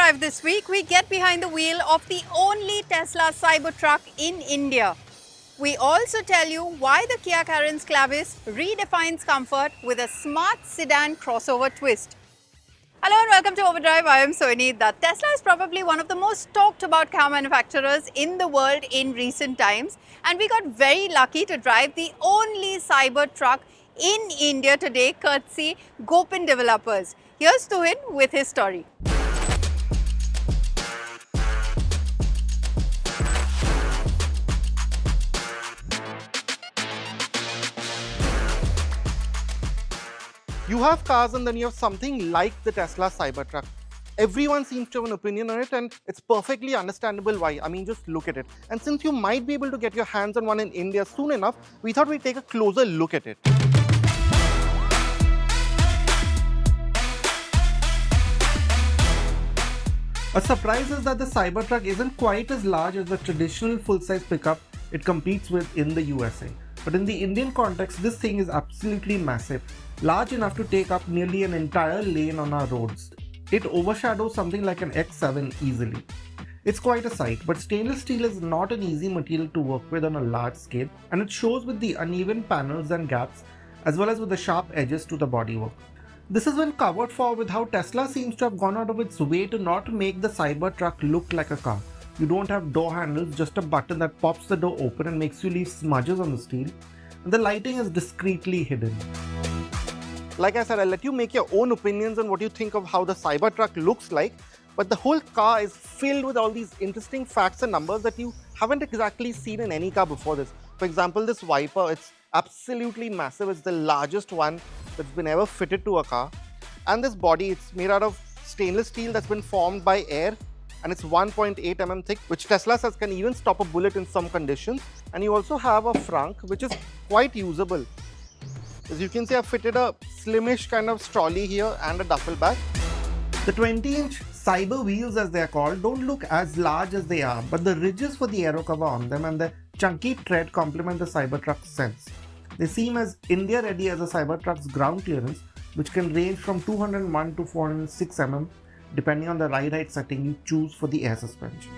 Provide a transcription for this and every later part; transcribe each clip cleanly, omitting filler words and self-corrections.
Overdrive this week, we get behind the wheel of the only Tesla Cybertruck in India. We also tell you why the Kia Carens Clavis redefines comfort with a smart sedan crossover twist. Hello and welcome to Overdrive. I am Soini. Tesla is probably one of the most talked about car manufacturers in the world in recent times, and we got very lucky to drive the only Cybertruck in India today, courtesy Gopin Developers. Here's Tuhin with his story. You have cars and then you have something like the Tesla Cybertruck. Everyone seems to have an opinion on it, and it's perfectly understandable why. I mean, just look at it. And since you might be able to get your hands on one in India soon enough, we thought we'd take a closer look at it. A surprise is that the Cybertruck isn't quite as large as the traditional full-size pickup it competes with in the USA. But in the Indian context, this thing is absolutely massive, large enough to take up nearly an entire lane on our roads. It overshadows something like an X7 easily. It's quite a sight, but stainless steel is not an easy material to work with on a large scale, and it shows with the uneven panels and gaps, as well as with the sharp edges to the bodywork. This has been covered for with how Tesla seems to have gone out of its way to not make the Cybertruck look like a car. You don't have door handles, just a button that pops the door open and makes you leave smudges on the steel, and the lighting is discreetly hidden. Like I said, I'll let you make your own opinions on what you think of how the Cybertruck looks like, but the whole car is filled with all these interesting facts and numbers that you haven't exactly seen in any car before this. For example, this wiper, it's absolutely massive. It's the largest one that's been ever fitted to a car. And this body, it's made out of stainless steel that's been formed by air, and it's 1.8 mm thick, which Tesla says can even stop a bullet in some conditions. And you also have a frunk, which is quite usable. As you can see, I've fitted a slimish kind of trolley here and a duffel bag. The 20-inch Cyber wheels, as they are called, don't look as large as they are, but the ridges for the aero cover on them and the chunky tread complement the Cybertruck's sense. They seem as India-ready as a Cybertruck's ground clearance, which can range from 201 to 406 mm, depending on the ride height setting you choose for the air suspension.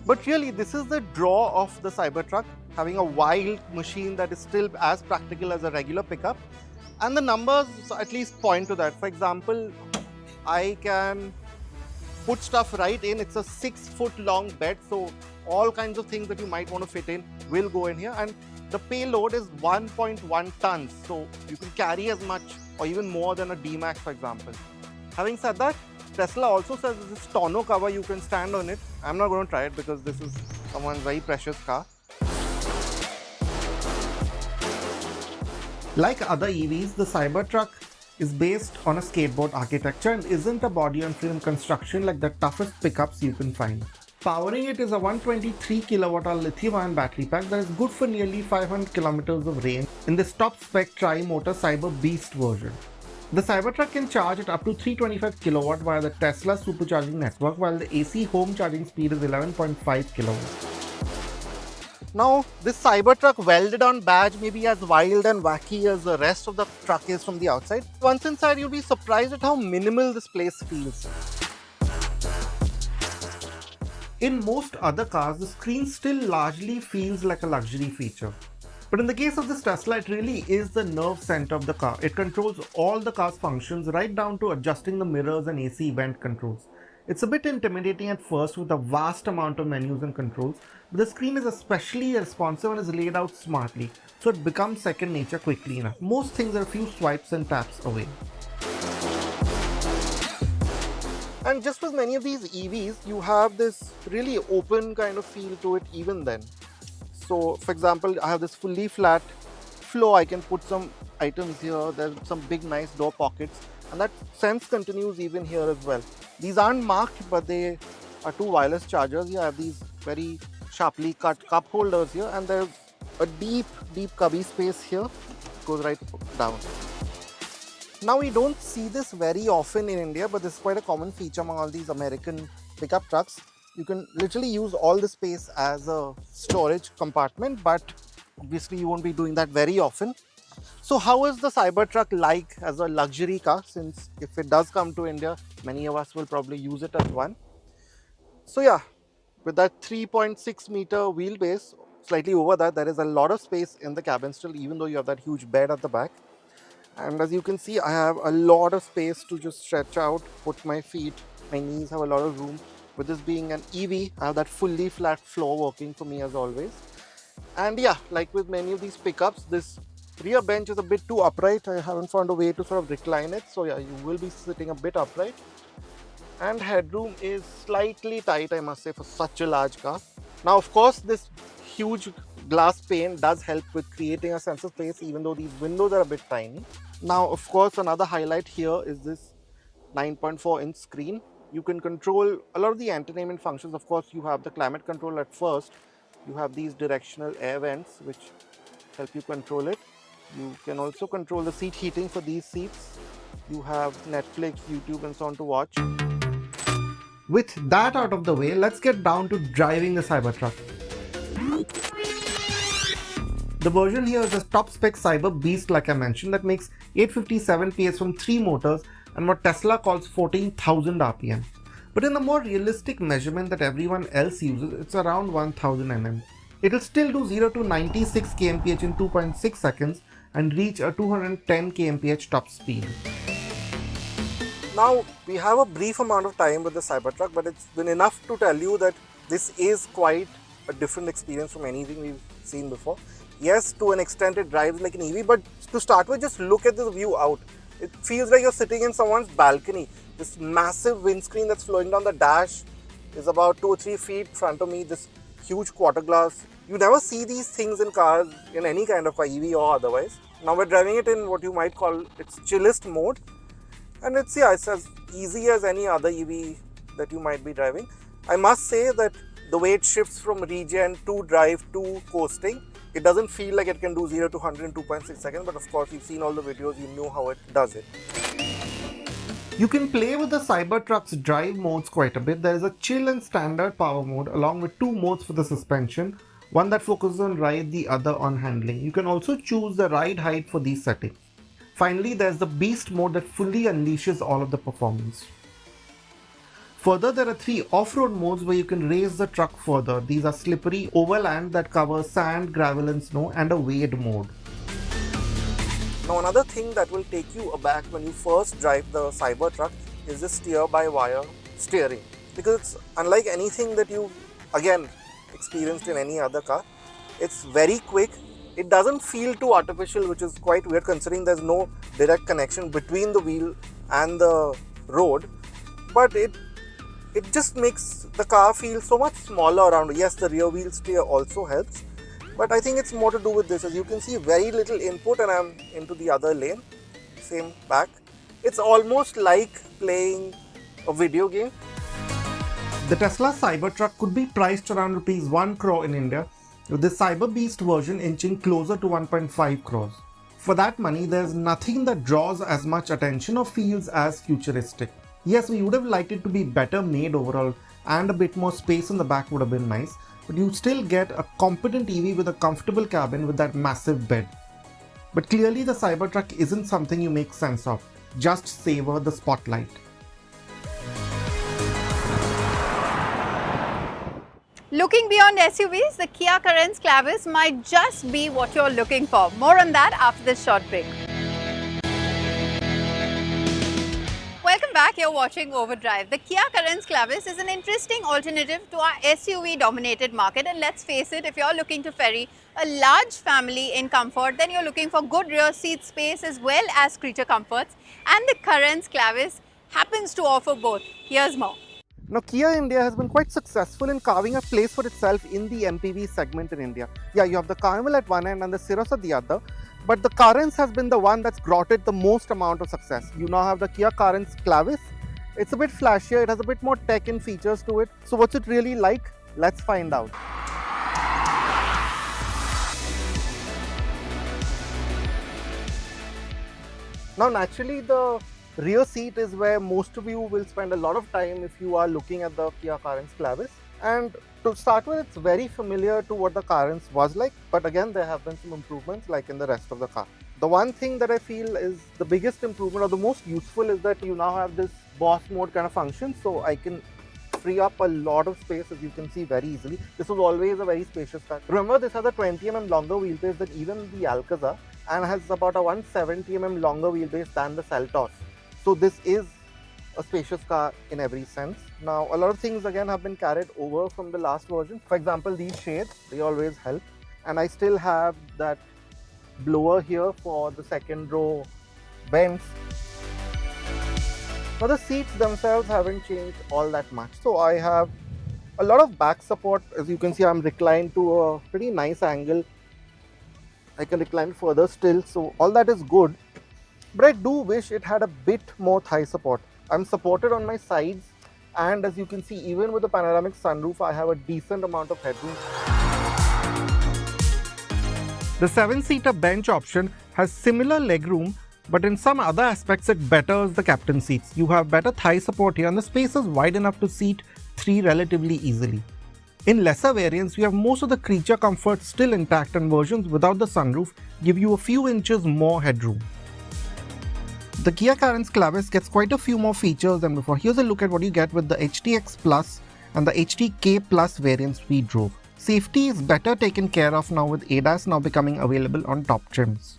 But really, this is the draw of the Cybertruck, having a wild machine that is still as practical as a regular pickup. And the numbers at least point to that. For example, I can put stuff right in. It's a 6-foot long bed, so all kinds of things that you might want to fit in will go in here. And the payload is 1.1 tons, so you can carry as much or even more than a D-Max, for example. Having said that, Tesla also says this tonneau cover, you can stand on it. I'm not going to try it because this is someone's very precious car. Like other EVs, the Cybertruck is based on a skateboard architecture and isn't a body-on-frame construction like the toughest pickups you can find. Powering it is a 123 kWh lithium-ion battery pack that is good for nearly 500 km of range in this top-spec tri-motor Cyber Beast version. The Cybertruck can charge at up to 325 kW via the Tesla supercharging network, while the AC home charging speed is 11.5 kW. Now, this Cybertruck welded on badge may be as wild and wacky as the rest of the truck is from the outside. Once inside, you'll be surprised at how minimal this place feels. In most other cars, the screen still largely feels like a luxury feature. But in the case of this Tesla, it really is the nerve center of the car. It controls all the car's functions, right down to adjusting the mirrors and AC vent controls. It's a bit intimidating at first with a vast amount of menus and controls, but the screen is especially responsive and is laid out smartly, so it becomes second nature quickly enough. Most things are a few swipes and taps away. And just with many of these EVs, you have this really open kind of feel to it even then. So, for example, I have this fully flat floor. I can put some items here. There's some big nice door pockets, and that sense continues even here as well. These aren't marked, but they are two wireless chargers. You have these very sharply cut cup holders here, and there's a deep cubby space here. It goes right down. Now, we don't see this very often in India, but this is quite a common feature among all these American pickup trucks. You can literally use all the space as a storage compartment, but obviously you won't be doing that very often. So how is the Cybertruck like as a luxury car, since if it does come to India, many of us will probably use it as one. So yeah, with that 3.6 meter wheelbase, slightly over that, there is a lot of space in the cabin still, even though you have that huge bed at the back. And as you can see, I have a lot of space to just stretch out, put my feet, my knees have a lot of room. With this being an EV, I have that fully flat floor working for me as always. And yeah, like with many of these pickups, this rear bench is a bit too upright. I haven't found a way to sort of recline it. So yeah, you will be sitting a bit upright. And headroom is slightly tight, I must say, for such a large car. Now, of course, this huge glass pane does help with creating a sense of space, even though these windows are a bit tiny. Now, of course, another highlight here is this 9.4-inch screen. You can control a lot of the entertainment functions. Of course, you have the climate control at first. You have these directional air vents, which help you control it. You can also control the seat heating for these seats. You have Netflix, YouTube, and so on to watch. With that out of the way, let's get down to driving the Cybertruck. The version here is a top spec Cyber Beast, like I mentioned, that makes 857 PS from 3 motors and what Tesla calls 14,000 RPM. But in the more realistic measurement that everyone else uses, it's around 1000 Nm. It'll still do 0 to 96 kmph in 2.6 seconds and reach a 210 kmph top speed. Now, we have a brief amount of time with the Cybertruck, but it's been enough to tell you that this is quite a different experience from anything we've seen before. Yes, to an extent it drives like an EV, but to start with, just look at this view out. It feels like you're sitting in someone's balcony. This massive windscreen that's flowing down the dash is about 2 or 3 feet in front of me, this huge quarter glass. You never see these things in cars, in any kind of car, EV or otherwise. Now we're driving it in what you might call its chillest mode. And it's as easy as any other EV that you might be driving. I must say that the way it shifts from regen to drive to coasting, it doesn't feel like it can do 0 to 100 in 2.6 seconds, but of course you've seen all the videos, you know how it does it. You can play with the Cybertruck's drive modes quite a bit. There is a chill and standard power mode along with 2 modes for the suspension, one that focuses on ride, the other on handling. You can also choose the ride height for these settings. Finally, there's the Beast mode that fully unleashes all of the performance. Further, there are 3 off-road modes where you can raise the truck further. These are slippery, overland that covers sand, gravel and snow, and a wade mode. Now another thing that will take you aback when you first drive the Cybertruck is the steer-by-wire steering. Because it's unlike anything that you've, again, experienced in any other car. It's very quick. It doesn't feel too artificial, which is quite weird considering there's no direct connection between the wheel and the road. But it just makes the car feel so much smaller around. Yes, the rear wheel steer also helps. But I think it's more to do with this. As you can see, very little input and I'm into the other lane. Same back. It's almost like playing a video game. The Tesla Cybertruck could be priced around rupees 1 crore in India, with the Cyber Beast version inching closer to 1.5 crores. For that money, there's nothing that draws as much attention or feels as futuristic. Yes, we would have liked it to be better made overall and a bit more space in the back would have been nice, but you still get a competent EV with a comfortable cabin with that massive bed. But clearly the Cybertruck isn't something you make sense of, just savor the spotlight. Looking beyond SUVs, the Kia Carens Clavis might just be what you're looking for. More on that after this short break. Welcome back, you're watching Overdrive. The Kia Carens Clavis is an interesting alternative to our SUV-dominated market, and let's face it, if you're looking to ferry a large family in comfort, then you're looking for good rear seat space as well as creature comforts, and the Carens Clavis happens to offer both. Here's more. Now, Kia India has been quite successful in carving a place for itself in the MPV segment in India. Yeah, you have the Carnival at one end and the Cirrus at the other, but the Carens has been the one that's brought it the most amount of success. You now have the Kia Carens Clavis. It's a bit flashier, it has a bit more tech and features to it. So what's it really like? Let's find out. Now, naturally, the rear seat is where most of you will spend a lot of time if you are looking at the Kia Carens Clavis. And to start with, it's very familiar to what the Carens was like, but again, there have been some improvements like in the rest of the car. The one thing that I feel is the biggest improvement or the most useful is that you now have this boss mode kind of function, so I can free up a lot of space, as you can see, very easily. This was always a very spacious car. Remember, this has a 20mm longer wheelbase than even the Alcazar and has about a 170mm longer wheelbase than the Seltos. So this is a spacious car in every sense. Now, a lot of things again have been carried over from the last version. For example, these shades, they always help. And I still have that blower here for the second row vents. Now the seats themselves haven't changed all that much. So I have a lot of back support. As you can see, I'm reclined to a pretty nice angle. I can recline further still, so all that is good. But I do wish it had a bit more thigh support. I'm supported on my sides, and as you can see, even with the panoramic sunroof, I have a decent amount of headroom. The 7-seater bench option has similar legroom, but in some other aspects it betters the captain seats. You have better thigh support here and the space is wide enough to seat 3 relatively easily. In lesser variants, you have most of the creature comfort still intact, and versions without the sunroof give you a few inches more headroom. The Kia Carens Clavis gets quite a few more features than before. Here's a look at what you get with the HTX Plus and the HTK Plus variants we drove. Safety is better taken care of now with ADAS now becoming available on top trims.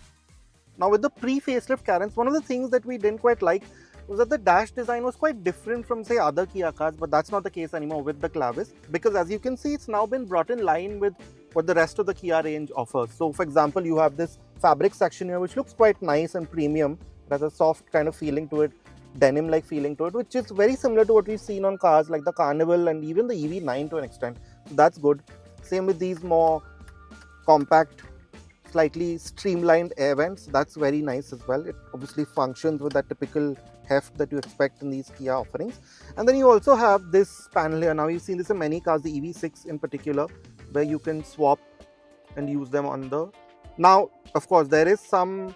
Now with the pre-facelift Carens, one of the things that we didn't quite like was that the dash design was quite different from say other Kia cars, but that's not the case anymore with the Clavis, because as you can see, it's now been brought in line with what the rest of the Kia range offers. So for example, you have this fabric section here which looks quite nice and premium. It has a soft kind of feeling to it, denim-like feeling to it, which is very similar to what we've seen on cars like the Carnival and even the EV9 to an extent. So that's good. Same with these more compact, slightly streamlined air vents. That's very nice as well. It obviously functions with that typical heft that you expect in these Kia offerings. And then you also have this panel here. Now you've seen this in many cars, the EV6 in particular, where you can swap and use them on the... Now, of course, there is some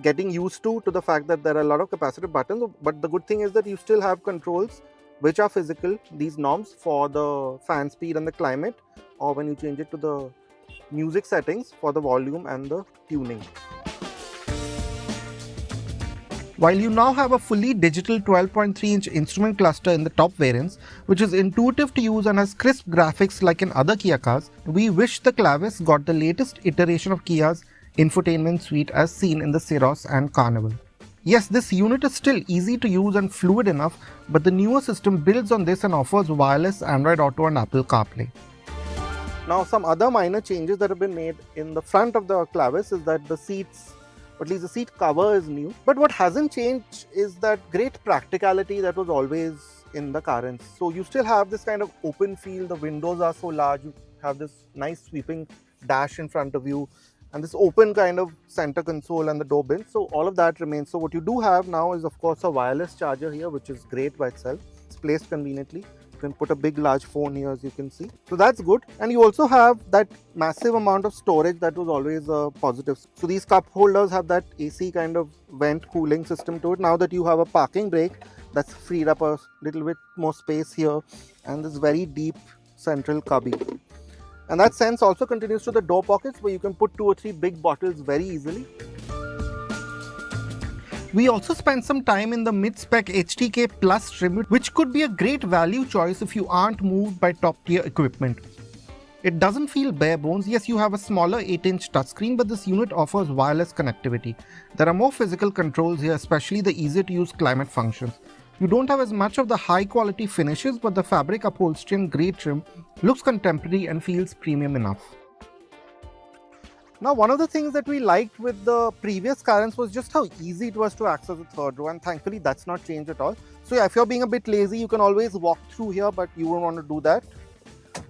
getting used to the fact that there are a lot of capacitive buttons, but the good thing is that you still have controls which are physical, these knobs for the fan speed and the climate, or when you change it to the music settings for the volume and the tuning. While you now have a fully digital 12.3-inch instrument cluster in the top variants, which is intuitive to use and has crisp graphics like in other Kia cars, we wish the Clavis got the latest iteration of Kia's infotainment suite as seen in the Ceros and Carnival. Yes, this unit is still easy to use and fluid enough, but the newer system builds on this and offers wireless Android Auto and Apple CarPlay. Now, some other minor changes that have been made in the front of the Clavis is that the seats, or at least the seat cover, is new. But what hasn't changed is that great practicality that was always in the Carens. So you still have this kind of open feel, the windows are so large, you have this nice sweeping dash in front of you, and this open kind of center console and the door bin. So all of that remains. So what you do have now is of course a wireless charger here, which is great by itself. It's placed conveniently. You can put a big large phone here, as you can see. So that's good. And you also have that massive amount of storage that was always a positive. So these cup holders have that AC kind of vent cooling system to it. Now that you have a parking brake, that's freed up a little bit more space here, and this very deep central cubby. And that sense also continues to the door pockets, where you can put 2 or 3 big bottles very easily. We also spent some time in the mid-spec HTK Plus trim, which could be a great value choice if you aren't moved by top-tier equipment. It doesn't feel bare bones. Yes, you have a smaller 8-inch touchscreen, but this unit offers wireless connectivity. There are more physical controls here, especially the easy-to-use climate functions. You don't have as much of the high-quality finishes, but the fabric upholstery and grey trim looks contemporary and feels premium enough. Now, one of the things that we liked with the previous Carens was just how easy it was to access the third row, and thankfully that's not changed at all. So yeah, if you're being a bit lazy, you can always walk through here, but you won't want to do that.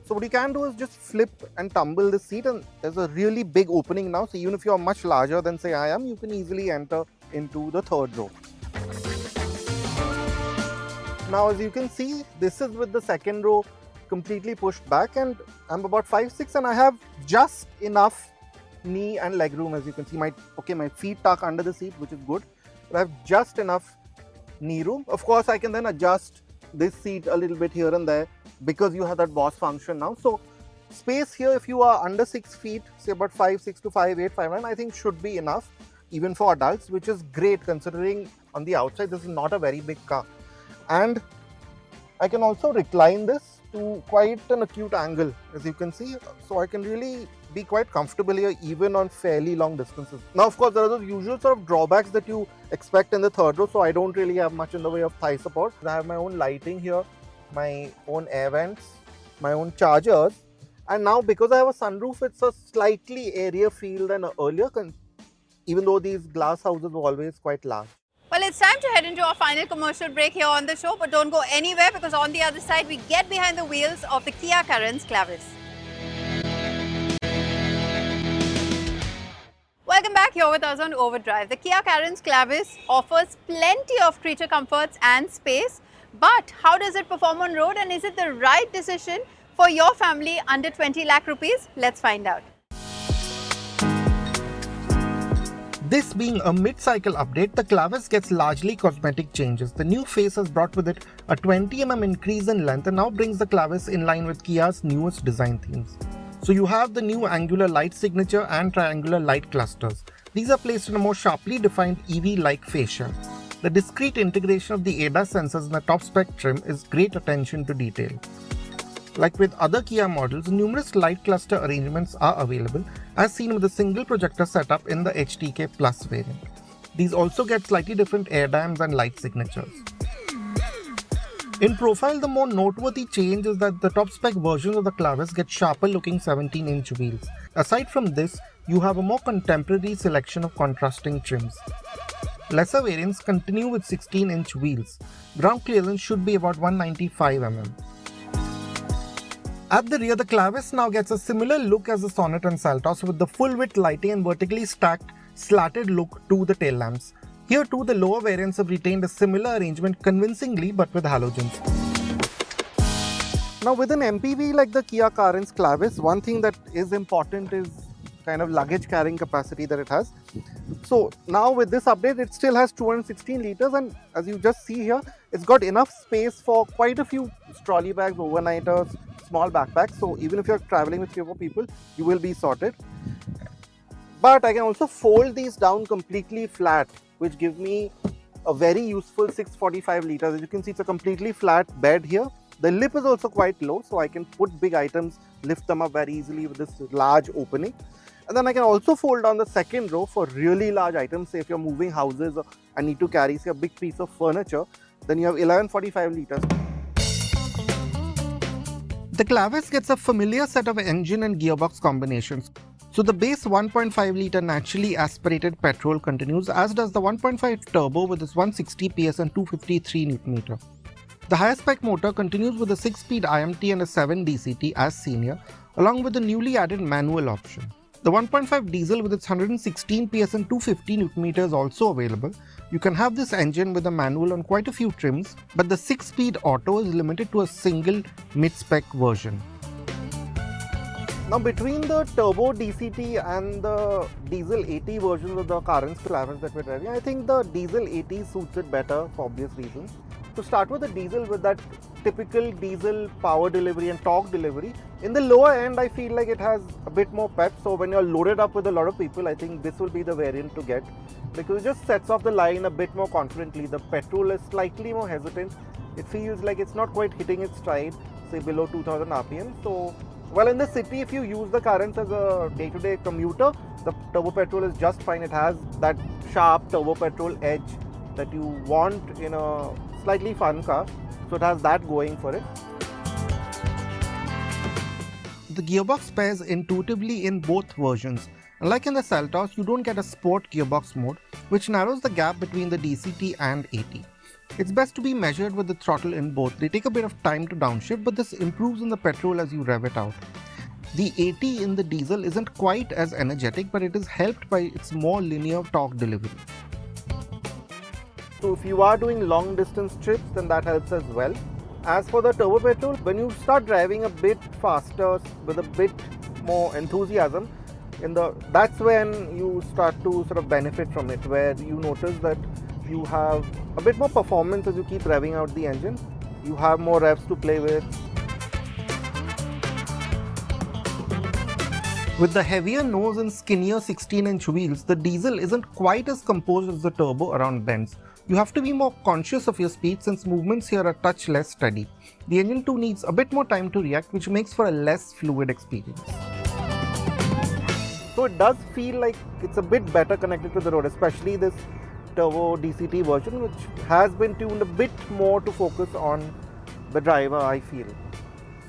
So what you can do is just flip and tumble the seat, and there's a really big opening now. So even if you're much larger than say I am, you can easily enter into the third row. Now, as you can see, this is with the second row completely pushed back, and I'm about 5'6", and I have just enough knee and leg room. As you can see, my feet tuck under the seat, which is good, but I have just enough knee room. Of course, I can then adjust this seat a little bit here and there because you have that boss function now. So space here, if you are under 6 feet, say about 5'6" to 5'8", 5'9", I think should be enough. even for adults, which is great considering on the outside this is not a very big car. And I can also recline this to quite an acute angle, as you can see, so I can really be quite comfortable here even on fairly long distances. Now of course there are those usual sort of drawbacks that you expect in the third row, so I don't really have much in the way of thigh support. I have my own lighting here, my own air vents, my own chargers, and now because I have a sunroof, it's a slightly airier feel than earlier, even though these glass houses were always quite large. Well, it's time to head into our final commercial break here on the show, but don't go anywhere because on the other side we get behind the wheels of the Kia Carens Clavis. Welcome back here with us on Overdrive. The Kia Carens Clavis offers plenty of creature comforts and space, but how does it perform on road, and is it the right decision for your family under 20 lakh rupees? Let's find out. This being a mid-cycle update, the Clavis gets largely cosmetic changes. The new face has brought with it a 20mm increase in length and now brings the Clavis in line with Kia's newest design themes. So you have the new angular light signature and triangular light clusters. These are placed in a more sharply defined EV-like fascia. The discrete integration of the ADAS sensors in the top spec trim is great attention to detail. Like with other Kia models, numerous light cluster arrangements are available, as seen with a single projector setup in the HTK Plus variant. These also get slightly different air dams and light signatures. In profile, the more noteworthy change is that the top spec versions of the Clavis get sharper looking 17-inch wheels. Aside from this, you have a more contemporary selection of contrasting trims. Lesser variants continue with 16-inch wheels. Ground clearance should be about 195mm. At the rear, the Clavis now gets a similar look as the Sonet and Seltos with the full-width lighting and vertically stacked, slatted look to the tail lamps. Here too, the lower variants have retained a similar arrangement convincingly but with halogens. Now with an MPV like the Kia Carens Clavis, one thing that is important is kind of luggage carrying capacity that it has. So now with this update, it still has 216 liters, and as you just see here, it's got enough space for quite a few trolley bags, overnighters, small backpacks. So even if you're traveling with 3 or 4 people, you will be sorted. But I can also fold these down completely flat, which gives me a very useful 645 liters. As you can see, it's a completely flat bed here. The lip is also quite low, so I can put big items, lift them up very easily with this large opening. And then I can also fold down the second row for really large items. Say if you're moving houses and need to carry, say, a big piece of furniture, then you have 1145 liters. The Clavis gets a familiar set of engine and gearbox combinations. So the base 1.5 litre naturally aspirated petrol continues, as does the 1.5 turbo with its 160 PS and 253 Nm. The higher spec motor continues with a 6-speed IMT and a 7 DCT as seen here, along with the newly added manual option. The 1.5 diesel with its 116 PS and 250 Nm is also available. You can have this engine with a manual on quite a few trims, but the 6-speed auto is limited to a single mid-spec version. Now between the turbo DCT and the diesel 80 versions of the Carens Clavis that we're driving, I think the diesel 80 suits it better for obvious reasons. To start with the diesel, with that typical diesel power delivery and torque delivery, in the lower end I feel like it has a bit more pep, so when you're loaded up with a lot of people, I think this will be the variant to get, because it just sets off the line a bit more confidently. The petrol is slightly more hesitant. It feels like it's not quite hitting its stride, say below 2000 RPM. So well, in the city, if you use the Carens as a day-to-day commuter, the turbo petrol is just fine. It has that sharp turbo petrol edge that you want in a slightly fun car, so it has that going for it. The gearbox pairs intuitively in both versions. Unlike in the Seltos, you don't get a sport gearbox mode, which narrows the gap between the DCT and 80. It's best to be measured with the throttle in both. They take a bit of time to downshift, but this improves in the petrol as you rev it out. The 80 in the diesel isn't quite as energetic, but it is helped by its more linear torque delivery. So if you are doing long distance trips, then that helps as well. As for the turbo petrol, when you start driving a bit faster with a bit more enthusiasm, that's when you start to sort of benefit from it, where you notice that you have a bit more performance as you keep revving out the engine. You have more revs to play with. With the heavier nose and skinnier 16-inch wheels, the diesel isn't quite as composed as the turbo around bends. You have to be more conscious of your speed since movements here are a touch less steady. The engine too needs a bit more time to react, which makes for a less fluid experience. So it does feel like it's a bit better connected to the road, especially this turbo DCT version, which has been tuned a bit more to focus on the driver, I feel.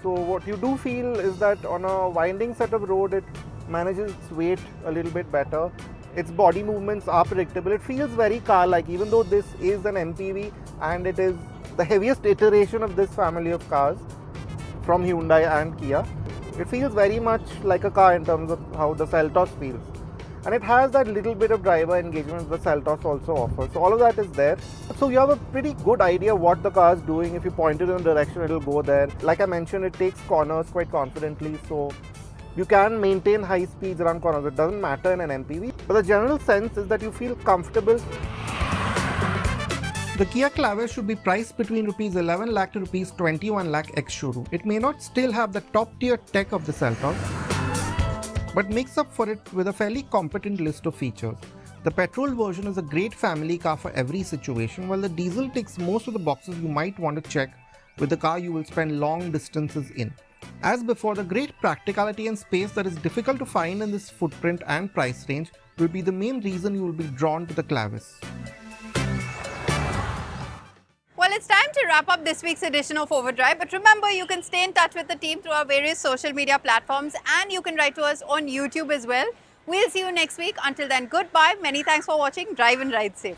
So what you do feel is that on a winding set of road, it manages its weight a little bit better. Its body movements are predictable. It feels very car-like, even though this is an MPV and it is the heaviest iteration of this family of cars from Hyundai and Kia. It feels very much like a car in terms of how the Seltos feels. And it has that little bit of driver engagement the Seltos also offers. So all of that is there. So you have a pretty good idea what the car is doing. If you point it in a direction, it will go there. Like I mentioned, it takes corners quite confidently. So you can maintain high speeds around corners. It doesn't matter in an MPV. But the general sense is that you feel comfortable. The Kia Clavis should be priced between Rs 11 lakh to Rs 21 lakh ex-showroom. It may not still have the top-tier tech of the Seltos, but makes up for it with a fairly competent list of features. The petrol version is a great family car for every situation, while the diesel ticks most of the boxes you might want to check with the car you will spend long distances in. As before, the great practicality and space that is difficult to find in this footprint and price range will be the main reason you will be drawn to the Clavis. Well, it's time to wrap up this week's edition of Overdrive. But remember, you can stay in touch with the team through our various social media platforms, and you can write to us on YouTube as well. We'll see you next week. Until then, goodbye. Many thanks for watching. Drive and ride safe.